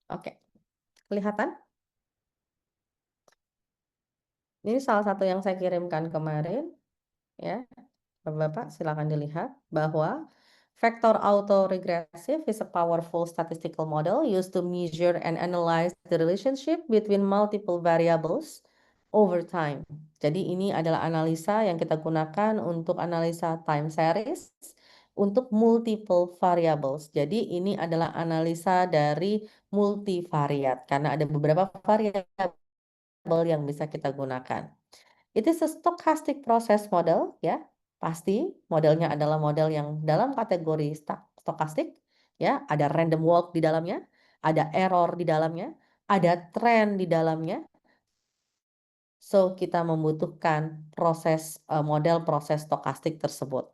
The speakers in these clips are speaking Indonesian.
Oke, kelihatan? Ini salah satu yang saya kirimkan kemarin, ya. Bapak, silakan dilihat bahwa vector autoregressive is a powerful statistical model used to measure and analyze the relationship between multiple variables over time. Jadi ini adalah analisa yang kita gunakan untuk analisa time series untuk multiple variables. Jadi ini adalah analisa dari multivariat karena ada beberapa variabel yang bisa kita gunakan. It is a stochastic process model, ya. Pasti modelnya adalah model yang dalam kategori stokastik, ya. Ada random walk di dalamnya, ada error di dalamnya, ada trend di dalamnya. So, kita membutuhkan model proses stokastik tersebut.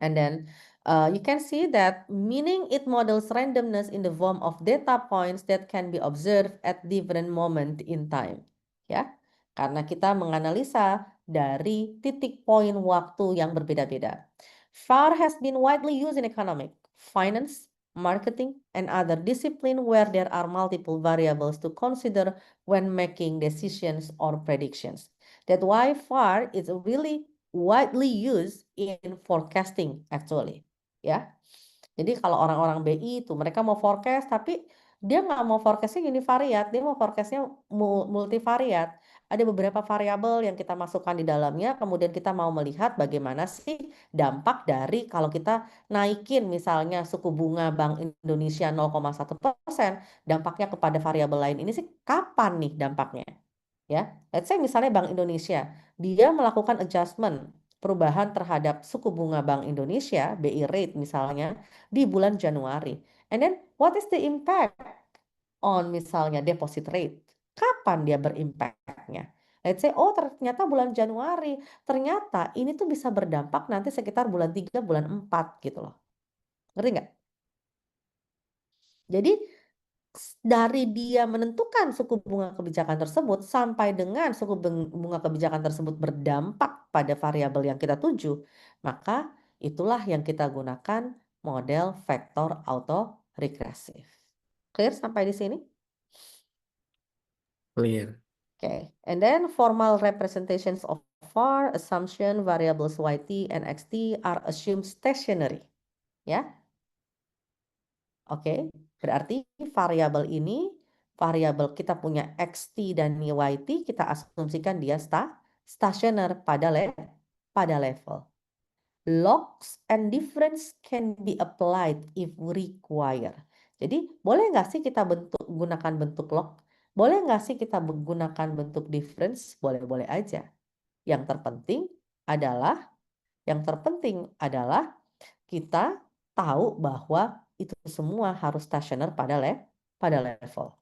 And then you can see that meaning it models randomness in the form of data points that can be observed at different moment in time. Ya, karena kita menganalisa dari titik poin waktu yang berbeda-beda. VAR has been widely used in economic, finance, marketing, and other discipline where there are multiple variables to consider when making decisions or predictions. That's why VAR is really widely used in forecasting actually, ya. Jadi kalau orang-orang BI itu mereka mau forecast tapi dia nggak mau forecastnya univariat, dia mau forecastnya multivariat. Ada beberapa variabel yang kita masukkan di dalamnya, kemudian kita mau melihat bagaimana sih dampak dari kalau kita naikin misalnya suku bunga Bank Indonesia 0,1%, dampaknya kepada variabel lain ini sih kapan nih dampaknya? Ya, let's say misalnya Bank Indonesia, dia melakukan adjustment perubahan terhadap suku bunga Bank Indonesia, BI rate misalnya, di bulan Januari. And then what is the impact on misalnya deposit rate? Kapan dia berimpactnya? Let's say, oh ternyata bulan Januari, ternyata ini tuh bisa berdampak nanti sekitar bulan 3, bulan 4 gitu loh. Ngerti nggak? Jadi dari dia menentukan suku bunga kebijakan tersebut sampai dengan suku bunga kebijakan tersebut berdampak pada variabel yang kita tuju, maka itulah yang kita gunakan model vektor autoregresif. Clear sampai di sini? Clear. Okay, and then formal representations of VAR, assumption, variables YT and XT are assumed stationary. Ya, oke, berarti variabel ini, variabel kita punya XT dan YT, kita asumsikan dia stationer pada level. Logs and difference can be applied if required. Jadi boleh nggak sih kita gunakan bentuk log? Boleh nggak sih kita menggunakan bentuk difference? Boleh-boleh aja. Yang terpenting adalah kita tahu bahwa itu semua harus stationer pada level.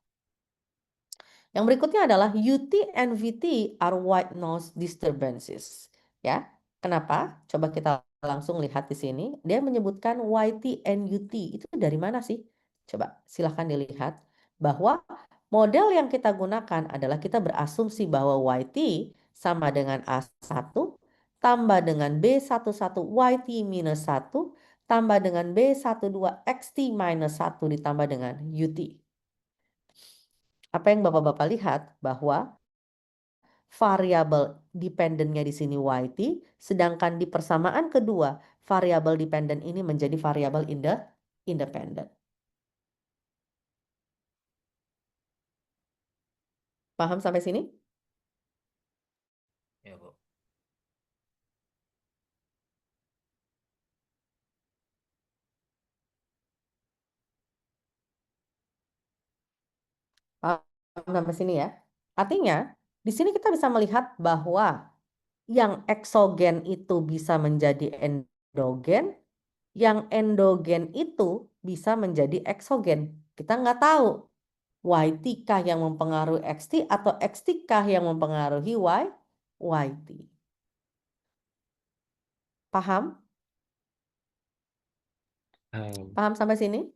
Yang berikutnya adalah UT and VT are white noise disturbances. Ya, kenapa? Coba kita langsung lihat di sini. Dia menyebutkan YT and UT. Itu dari mana sih? Coba silahkan dilihat bahwa model yang kita gunakan adalah kita berasumsi bahwa YT sama dengan A1 tambah dengan B11 YT minus 1 tambah dengan B12 XT minus 1 ditambah dengan UT. Apa yang Bapak-Bapak lihat bahwa variabel dependennya di sini YT, sedangkan di persamaan kedua variabel dependen ini menjadi variabel independen. Paham sampai sini? Ya, Bu. Paham sampai sini ya? Artinya, di sini kita bisa melihat bahwa yang eksogen itu bisa menjadi endogen, yang endogen itu bisa menjadi eksogen. Kita nggak tahu YT kah yang mempengaruhi XT atau XT kah yang mempengaruhi YT. Paham? Paham sampai sini?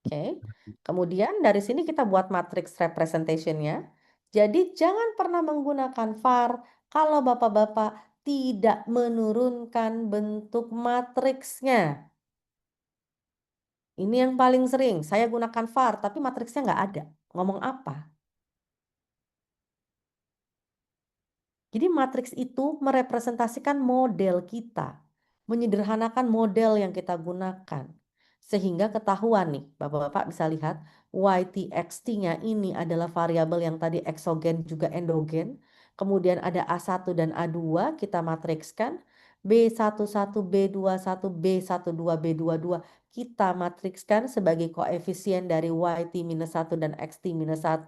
Oke. Kemudian dari sini kita buat matrix representation-nya. Jadi jangan pernah menggunakan VAR kalau Bapak-Bapak tidak menurunkan bentuk matriksnya. Ini yang paling sering. Saya gunakan var, tapi matriksnya nggak ada. Ngomong apa? Jadi matriks itu merepresentasikan model kita, menyederhanakan model yang kita gunakan. Sehingga ketahuan nih, Bapak-Bapak bisa lihat YTXT-nya ini adalah variabel yang tadi eksogen juga endogen. Kemudian ada A1 dan A2 kita matrikskan. B11, B21, B12, B22 kita matrikskan sebagai koefisien dari YT-1 dan XT-1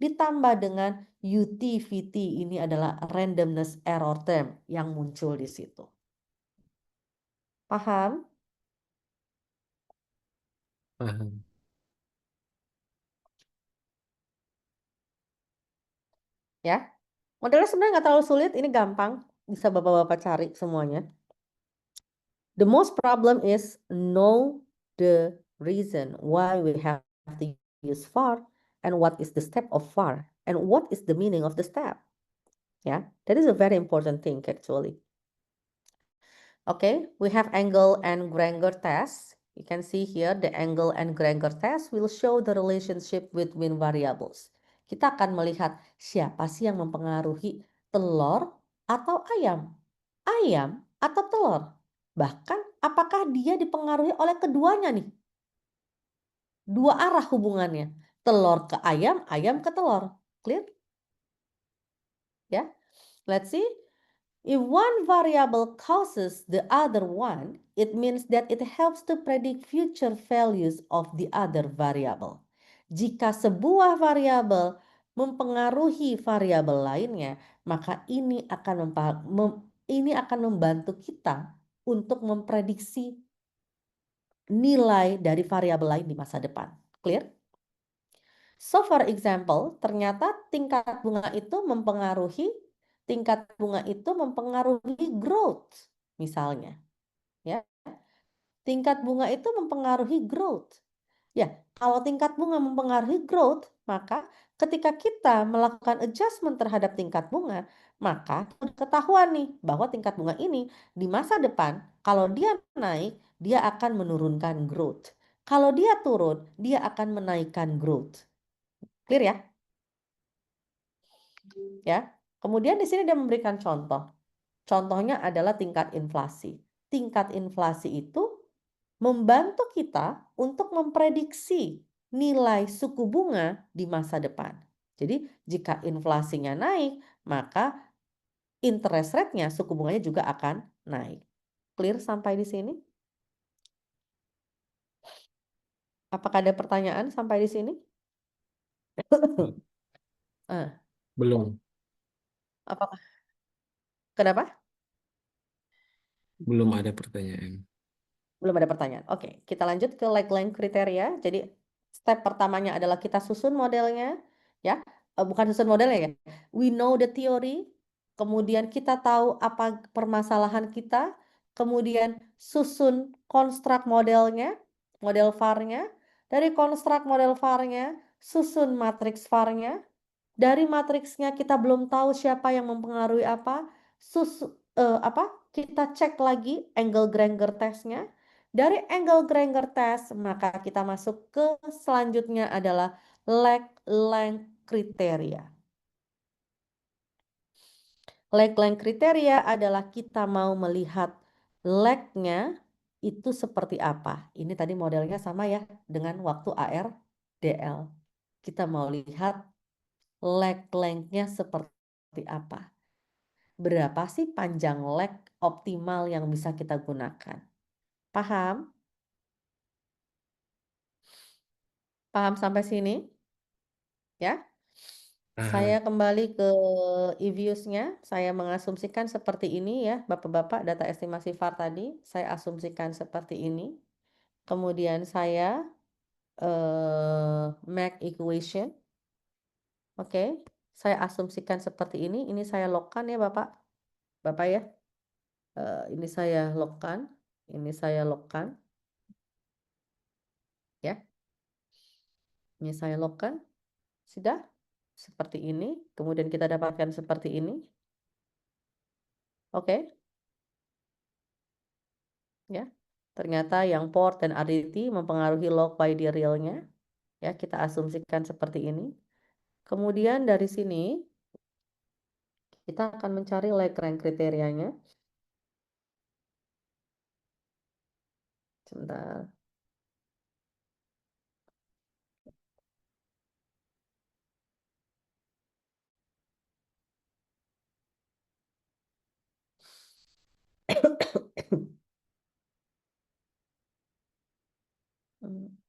ditambah dengan UTVT ini adalah randomness error term yang muncul di situ. Paham? Paham. Ya. Modelnya sebenarnya nggak terlalu sulit, ini gampang. Bisa Bapak-Bapak cari semuanya. The most problem is know the reason why we have to use var and what is the step of var and what is the meaning of the step. Yeah, that is a very important thing actually. Okay, we have angle and Granger test. You can see here the angle and Granger test will show the relationship between variables. Kita akan melihat siapa sih yang mempengaruhi telur atau ayam. Ayam atau telur. Bahkan apakah dia dipengaruhi oleh keduanya nih. Dua arah hubungannya. Telur ke ayam, ayam ke telur. Clear? Ya, let's see. If one variable causes the other one, it means that it helps to predict future values of the other variable. Jika sebuah variabel mempengaruhi variabel lainnya, maka ini akan membantu kita untuk memprediksi nilai dari variabel lain di masa depan. Clear? So for example, ternyata tingkat bunga itu mempengaruhi growth misalnya, ya. Tingkat bunga itu mempengaruhi growth. Ya, kalau tingkat bunga mempengaruhi growth, maka ketika kita melakukan adjustment terhadap tingkat bunga, maka ketahuan nih bahwa tingkat bunga ini di masa depan kalau dia naik, dia akan menurunkan growth. Kalau dia turun, dia akan menaikkan growth. Clear ya? Ya. Kemudian di sini dia memberikan contoh. Contohnya adalah tingkat inflasi. Tingkat inflasi itu membantu kita untuk memprediksi nilai suku bunga di masa depan. Jadi jika inflasinya naik, maka interest rate-nya, suku bunganya juga akan naik. Clear sampai di sini? Apakah ada pertanyaan sampai di sini? Ah, Belum, apakah? Kenapa? belum ada pertanyaan. Belum ada pertanyaan. Oke, kita lanjut ke Lagrange kriteria. Jadi step pertamanya adalah kita susun modelnya, ya. Bukan susun modelnya ya. We know the theory. Kemudian kita tahu apa permasalahan kita. Kemudian susun konstruk modelnya, model var-nya. Dari konstruk model var-nya, susun matriks var-nya. Dari matriksnya kita belum tahu siapa yang mempengaruhi apa. Kita cek lagi angle Granger test-nya. Dari angle Granger test, maka kita masuk ke selanjutnya adalah lag length kriteria. Lag length kriteria adalah kita mau melihat lag-nya itu seperti apa. Ini tadi modelnya sama ya dengan waktu ARDL. Kita mau lihat lag length-nya seperti apa. Berapa sih panjang lag optimal yang bisa kita gunakan? Paham? Paham sampai sini? Ya. Saya Paham. kembali ke EViews-nya. Saya mengasumsikan seperti ini ya, Bapak-Bapak, data estimasi VAR tadi. Saya asumsikan seperti ini. Kemudian saya make equation. Oke. Saya asumsikan seperti ini. Ini saya logkan ya, Bapak. Bapak ya. Ini saya logkan. Ini saya logkan. Ya. Ini saya logkan. Sudah seperti ini. Kemudian kita dapatkan seperti ini. Oke. Ya. Ternyata yang port dan RDT mempengaruhi log YD realnya. Ya, kita asumsikan seperti ini. Kemudian dari sini kita akan mencari Lagrange kriterianya. Sebentar. Hmm,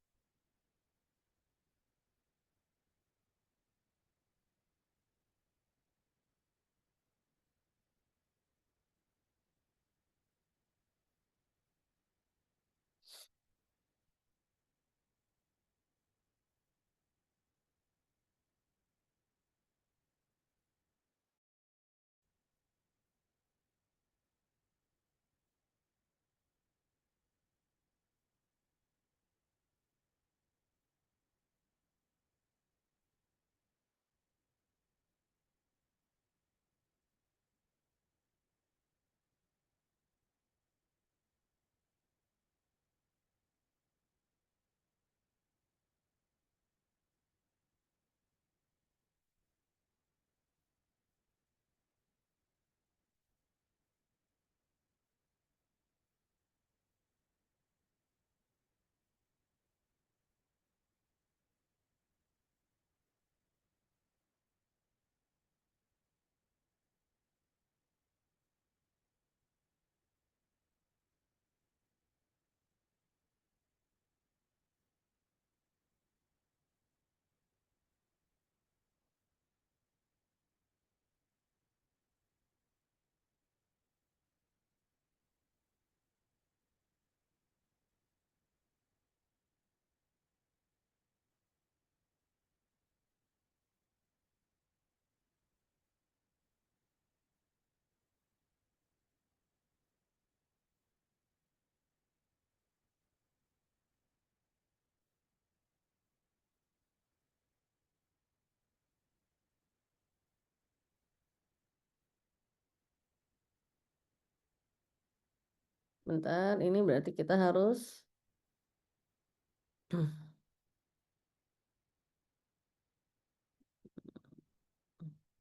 Bentar, ini berarti kita harus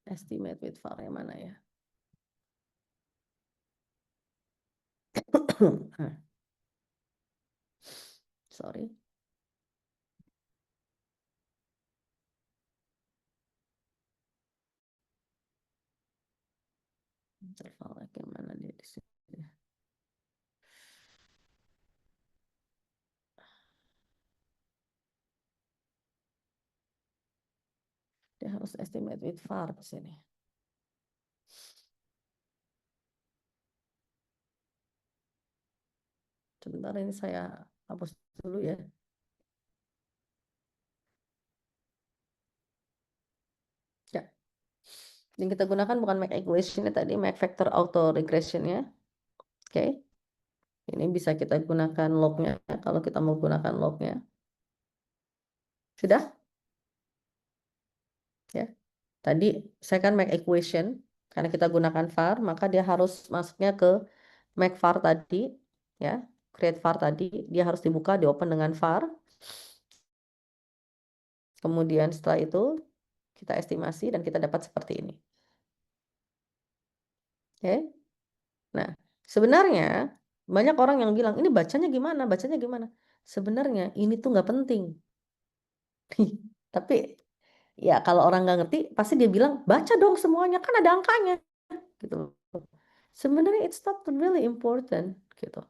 estimate with var yang mana ya? Ah, sorry. Interval yang mana dia di sini? Dia harus estimate with var di sini. Sebentar, ini saya hapus dulu ya. Ya, yang kita gunakan bukan make equation tadi, make vector auto regression ya. Oke, ini bisa kita gunakan lognya kalau kita mau gunakan lognya. Sudah? Ya. Tadi saya kan make equation karena kita gunakan var, maka dia harus masuknya ke make var tadi, ya, create var tadi, dia harus dibuka, di open dengan var. Kemudian setelah itu kita estimasi dan kita dapat seperti ini. Oke. Nah, sebenarnya banyak orang yang bilang ini bacanya gimana, bacanya gimana. Sebenarnya ini tuh nggak penting. Tapi ya kalau orang nggak ngerti pasti dia bilang baca dong semuanya kan ada angkanya gitu. Sebenarnya it's not really important gitu.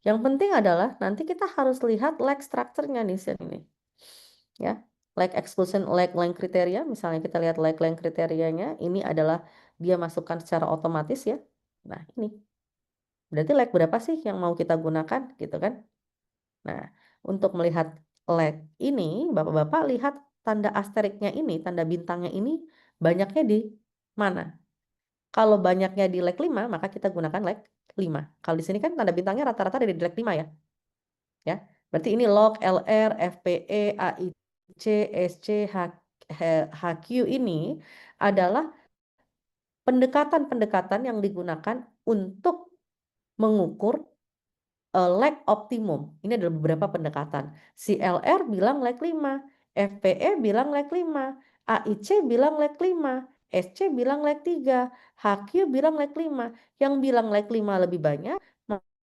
Yang penting adalah nanti kita harus lihat lag structure-nya nih sini ya. Lag exclusion, lag length kriteria, misalnya kita lihat lag length kriterianya, ini adalah dia masukkan secara otomatis ya. Nah, ini berarti lag berapa sih yang mau kita gunakan gitu kan? Nah, untuk melihat lag ini, Bapak-bapak lihat tanda asteriknya ini, tanda bintangnya ini banyaknya di mana? Kalau banyaknya di lag 5, maka kita gunakan lag 5. Kalau di sini kan tanda bintangnya rata-rata ada di lag 5 ya. Ya. Berarti ini log, LR, FPE, AIC, SC, HQ ini adalah pendekatan-pendekatan yang digunakan untuk mengukur lag optimum. Ini adalah beberapa pendekatan. CLR bilang lag 5, FPE bilang lag 5, AIC bilang lag 5, SC bilang lag 3, HQ bilang lag 5. Yang bilang lag 5 lebih banyak,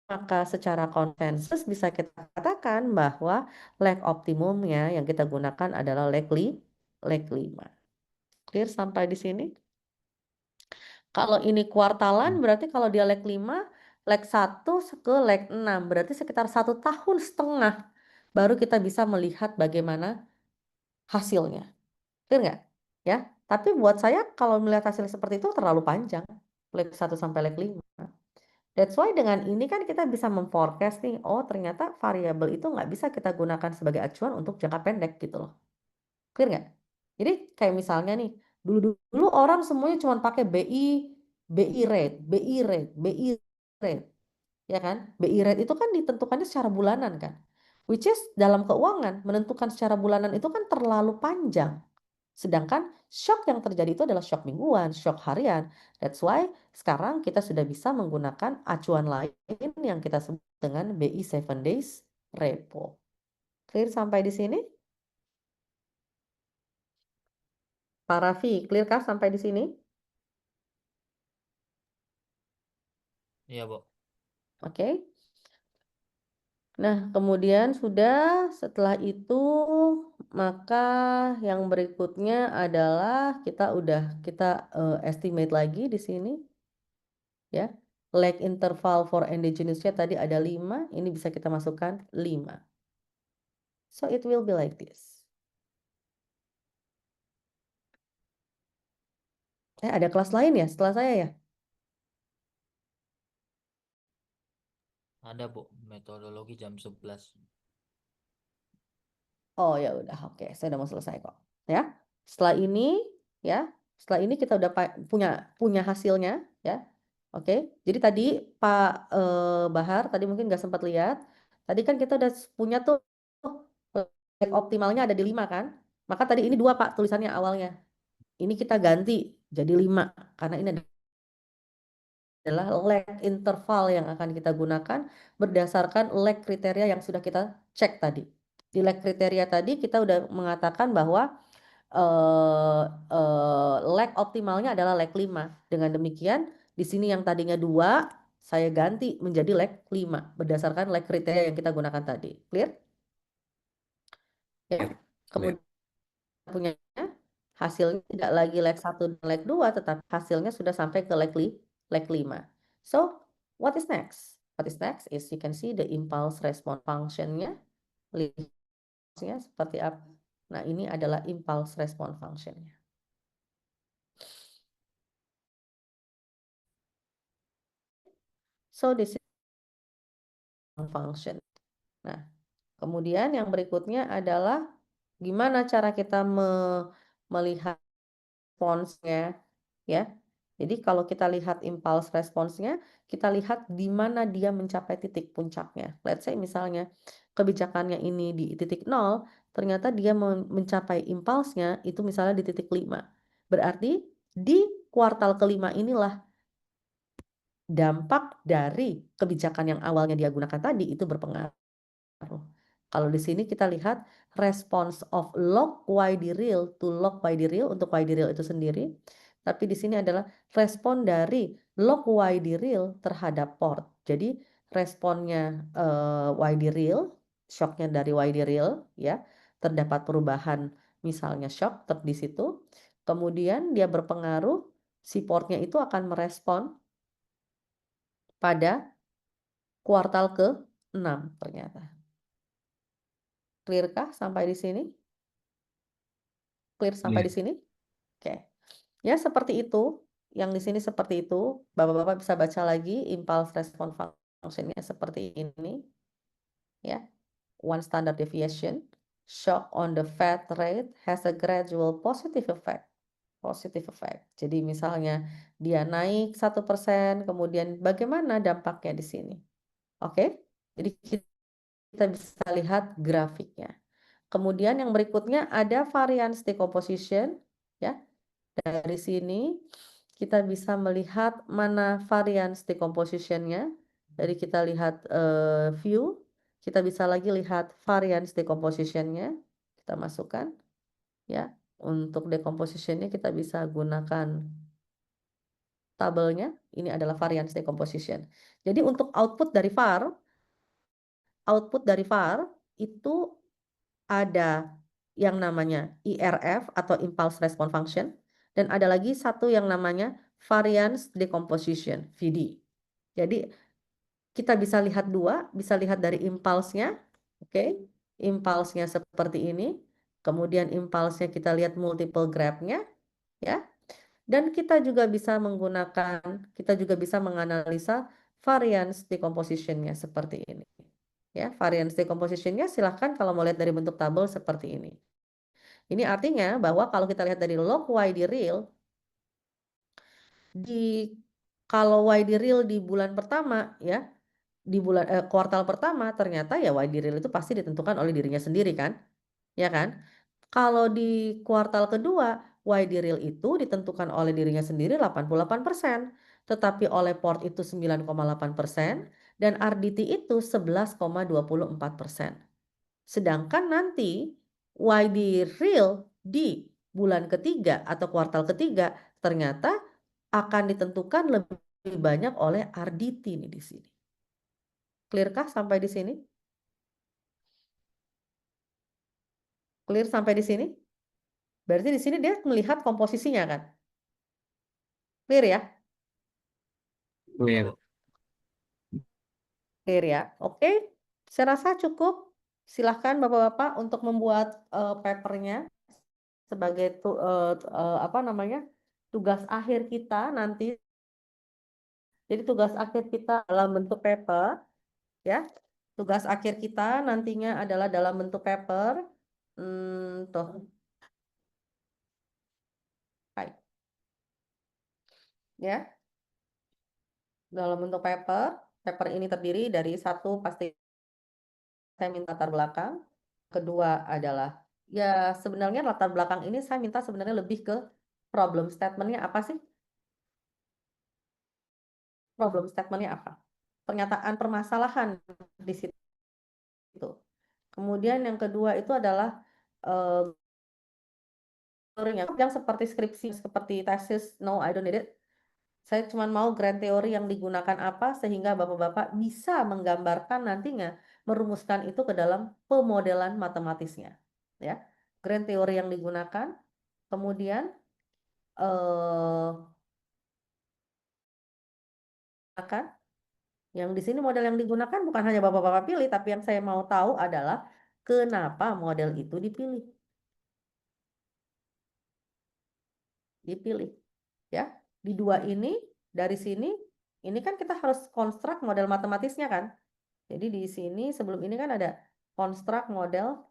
maka secara konsensus bisa kita katakan bahwa lag optimumnya yang kita gunakan adalah lag 5. Clear sampai di sini? Kalau ini kuartalan berarti kalau dia lag 5, lag 1 ke lag 6, berarti sekitar 1,5 tahun baru kita bisa melihat bagaimana hasilnya. Clear nggak? Ya, tapi buat saya kalau melihat hasil seperti itu terlalu panjang, lag 1 sampai lag 5. That's why dengan ini kan kita bisa memforecast nih, oh ternyata variabel itu nggak bisa kita gunakan sebagai acuan untuk jangka pendek gitu loh. Clear nggak? Jadi kayak misalnya nih, dulu orang semuanya cuma pakai BI rate, BI rate, BI rate, ya kan? BI rate itu kan ditentukannya secara bulanan kan? Which is dalam keuangan menentukan secara bulanan itu kan terlalu panjang. Sedangkan shock yang terjadi itu adalah shock mingguan, shock harian. That's why sekarang kita sudah bisa menggunakan acuan lain yang kita sebut dengan BI 7 days repo. Clear sampai di sini? Pak Raffi, clear kah sampai di sini? Iya, Bu. Oke. Nah, kemudian setelah itu maka yang berikutnya adalah kita estimate lagi di sini ya. Lag interval for endogenous-nya tadi ada 5, ini bisa kita masukkan 5. So it will be like this. Ada kelas lain ya setelah saya ya? Ada, Bu. Metodologi jam 11. Oh ya udah, oke, saya udah mau selesai kok. Ya, setelah ini ya, setelah ini kita udah punya hasilnya ya. Oke, jadi tadi Pak Bahar tadi mungkin nggak sempat lihat. Tadi kan kita udah punya tuh optimalnya ada di 5 kan. Maka tadi ini 2 Pak tulisannya awalnya. Ini kita ganti jadi 5 karena ini adalah lag interval yang akan kita gunakan berdasarkan lag kriteria yang sudah kita cek tadi. Di lag kriteria tadi kita udah mengatakan bahwa lag optimalnya adalah lag 5. Dengan demikian, di sini yang tadinya 2, saya ganti menjadi lag 5 berdasarkan lag kriteria yang kita gunakan tadi. Clear? Ya. Kemudian punya hasilnya tidak lagi lag 1 dan lag 2, tetapi hasilnya sudah sampai ke lag 5. So, what is next? What is next is you can see the impulse response function-nya. Lihatnya seperti apa. Nah, ini adalah impulse response function-nya. So, this is function. Nah, kemudian yang berikutnya adalah gimana cara kita melihat responsnya ya. Jadi kalau kita lihat impulse responsnya, kita lihat di mana dia mencapai titik puncaknya. Let's say misalnya kebijakannya ini di titik 0, ternyata dia mencapai impulsnya itu misalnya di titik 5. Berarti di kuartal kelima inilah dampak dari kebijakan yang awalnya dia gunakan tadi itu berpengaruh. Kalau di sini kita lihat response of log YD real to log YD real untuk YD real itu sendiri. Tapi di sini adalah respon dari log YD real terhadap port. Jadi responnya YD real, shocknya dari YD real ya, terdapat perubahan misalnya shock di situ. Kemudian dia berpengaruh, si portnya itu akan merespon pada kuartal ke-6 ternyata. Clear kah sampai di sini? Clear sampai di sini? Oke. Ya, seperti itu. Yang di sini seperti itu. Bapak-bapak bisa baca lagi impulse response function-nya seperti ini. Ya. One standard deviation. Shock on the Fed rate has a gradual positive effect. Positive effect. Jadi misalnya dia naik 1%, kemudian bagaimana dampaknya di sini? Oke. Jadi kita bisa lihat grafiknya. Kemudian yang berikutnya ada variance decomposition ya. Dari sini kita bisa melihat mana variance decomposition-nya Jadi kita lihat view, kita bisa lagi lihat variance decomposition-nya. Kita masukkan ya. Untuk decomposition-nya kita bisa gunakan tabelnya. Ini adalah variance decomposition. Jadi untuk output dari VAR itu ada yang namanya IRF atau impulse response function, dan ada lagi satu yang namanya variance decomposition VD. Jadi kita bisa lihat dua, bisa lihat dari impulse-nya, oke? Impulse-nya seperti ini, kemudian impulse-nya kita lihat multiple graph-nya, ya. Dan kita juga bisa menganalisa variance decomposition-nya seperti ini. Ya, variance decomposition-nya silahkan kalau mau lihat dari bentuk tabel seperti ini. Ini artinya bahwa kalau kita lihat dari log Y di real, kalau Y di real di bulan pertama ya, di kuartal pertama ternyata ya Y di real itu pasti ditentukan oleh dirinya sendiri kan, ya kan? Kalau di kuartal kedua Y di real itu ditentukan oleh dirinya sendiri 88%, tetapi oleh port itu 9,8% dan RDT itu 11,24%. Sedangkan nanti Y di real di bulan ketiga atau kuartal ketiga ternyata akan ditentukan lebih banyak oleh RDT nih di sini. Clear-kah sampai di sini? Clear sampai di sini? Berarti di sini dia melihat komposisinya kan? Clear ya? Clear. Clear ya? Oke. Saya rasa cukup. Silahkan Bapak-Bapak untuk membuat papernya sebagai tugas akhir kita nanti. Jadi tugas akhir kita dalam bentuk paper, ya. Tugas akhir kita nantinya adalah dalam bentuk paper. Tuh. Hai. Ya. Dalam bentuk paper. Paper ini terdiri dari satu pasti saya minta latar belakang. Kedua adalah ya sebenarnya latar belakang ini saya minta sebenarnya lebih ke problem statementnya apa sih? Problem statementnya apa? Pernyataan permasalahan di situ. Kemudian yang kedua itu adalah yang seperti skripsi, seperti tesis, no I don't need it. Saya cuma mau grand teori yang digunakan apa sehingga Bapak-Bapak bisa menggambarkan nantinya merumuskan itu ke dalam pemodelan matematisnya. Ya, grand teori yang digunakan, kemudian yang di sini model yang digunakan bukan hanya Bapak-Bapak pilih, tapi yang saya mau tahu adalah kenapa model itu dipilih. Dipilih, ya. Di dua ini, dari sini, ini kan kita harus konstruk model matematisnya kan. Jadi di sini sebelum ini kan ada konstruk model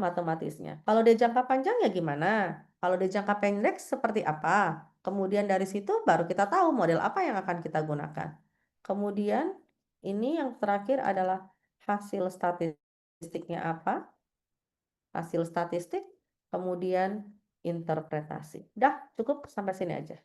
matematisnya. Kalau dia jangka panjang ya gimana? Kalau dia jangka pendek seperti apa? Kemudian dari situ baru kita tahu model apa yang akan kita gunakan. Kemudian ini yang terakhir adalah hasil statistiknya apa? Hasil statistik, kemudian interpretasi. Udah, cukup sampai sini aja.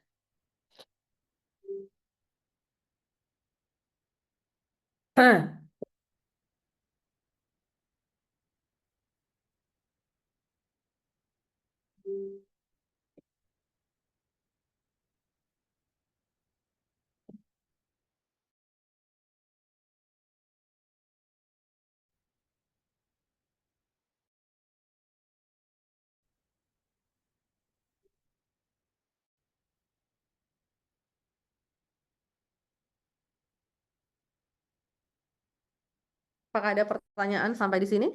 Apakah ada pertanyaan sampai di sini?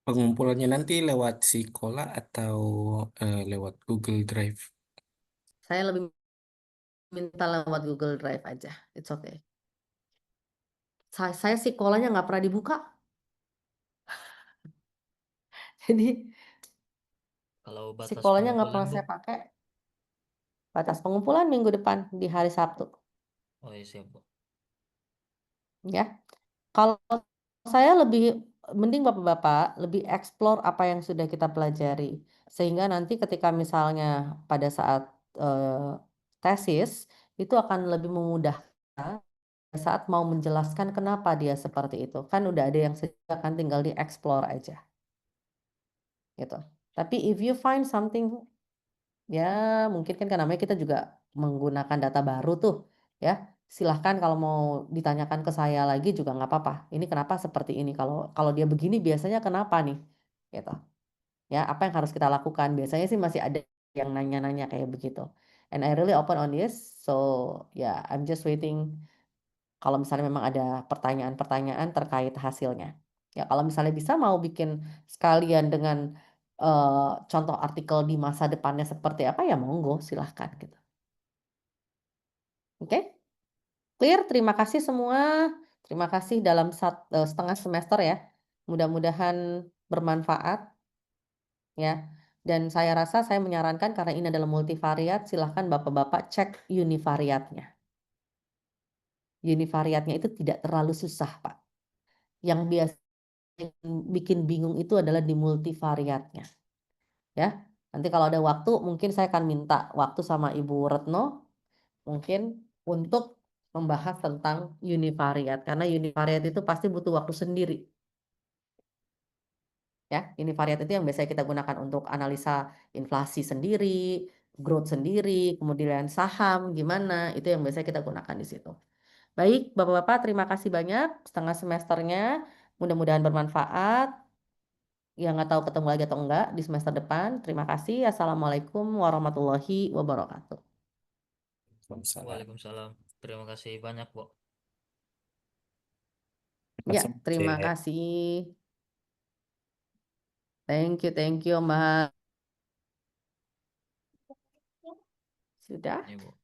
Pengumpulannya nanti lewat Sikola atau lewat Google Drive? Saya lebih minta lewat Google Drive aja. It's okay. Saya Sikolanya nggak pernah dibuka. Jadi Kalau batas Sikolanya nggak pengumpulan, pernah Bu? saya pakai. Batas pengumpulan minggu depan di hari Sabtu. Oh iya siap, Bu. Ya, kalau saya lebih mending Bapak-Bapak lebih explore apa yang sudah kita pelajari. Sehingga nanti ketika misalnya pada saat tesis itu akan lebih memudahkan saat mau menjelaskan kenapa dia seperti itu. Kan udah ada yang kan tinggal di-explore aja. Gitu. Tapi if you find something, ya mungkin kan namanya kita juga menggunakan data baru tuh, ya. Silahkan kalau mau ditanyakan ke saya lagi juga nggak apa-apa. Ini kenapa seperti ini? Kalau dia begini biasanya kenapa nih? Gitu. Ya, apa yang harus kita lakukan? Biasanya sih masih ada yang nanya-nanya kayak begitu. And I really open on this, so yeah, I'm just waiting kalau misalnya memang ada pertanyaan-pertanyaan terkait hasilnya. Ya, kalau misalnya bisa mau bikin sekalian dengan contoh artikel di masa depannya seperti apa ya monggo silahkan gitu. Oke? Clear? Terima kasih semua. Terima kasih dalam setengah semester ya. Mudah-mudahan bermanfaat ya. Dan saya rasa saya menyarankan karena ini adalah multivariat, silahkan Bapak-Bapak cek univariatnya. Univariatnya itu tidak terlalu susah, Pak. Yang biasa bikin bingung itu adalah di multivariatnya. Ya, nanti kalau ada waktu mungkin saya akan minta waktu sama Ibu Retno mungkin untuk membahas tentang univariat karena univariat itu pasti butuh waktu sendiri. Ya, univariat itu yang biasanya kita gunakan untuk analisa inflasi sendiri, growth sendiri, kemudian saham gimana, itu yang biasanya kita gunakan di situ. Baik, Bapak-bapak, terima kasih banyak setengah semesternya. Mudah-mudahan bermanfaat. Yang nggak tahu ketemu lagi atau enggak di semester depan. Terima kasih. Assalamualaikum warahmatullahi wabarakatuh. Waalaikumsalam. Waalaikumsalam. Terima kasih banyak, Bu. Ya, Terima kasih, terima Cek. kasih. Thank you, Mbak. Sudah? Ini, Bu.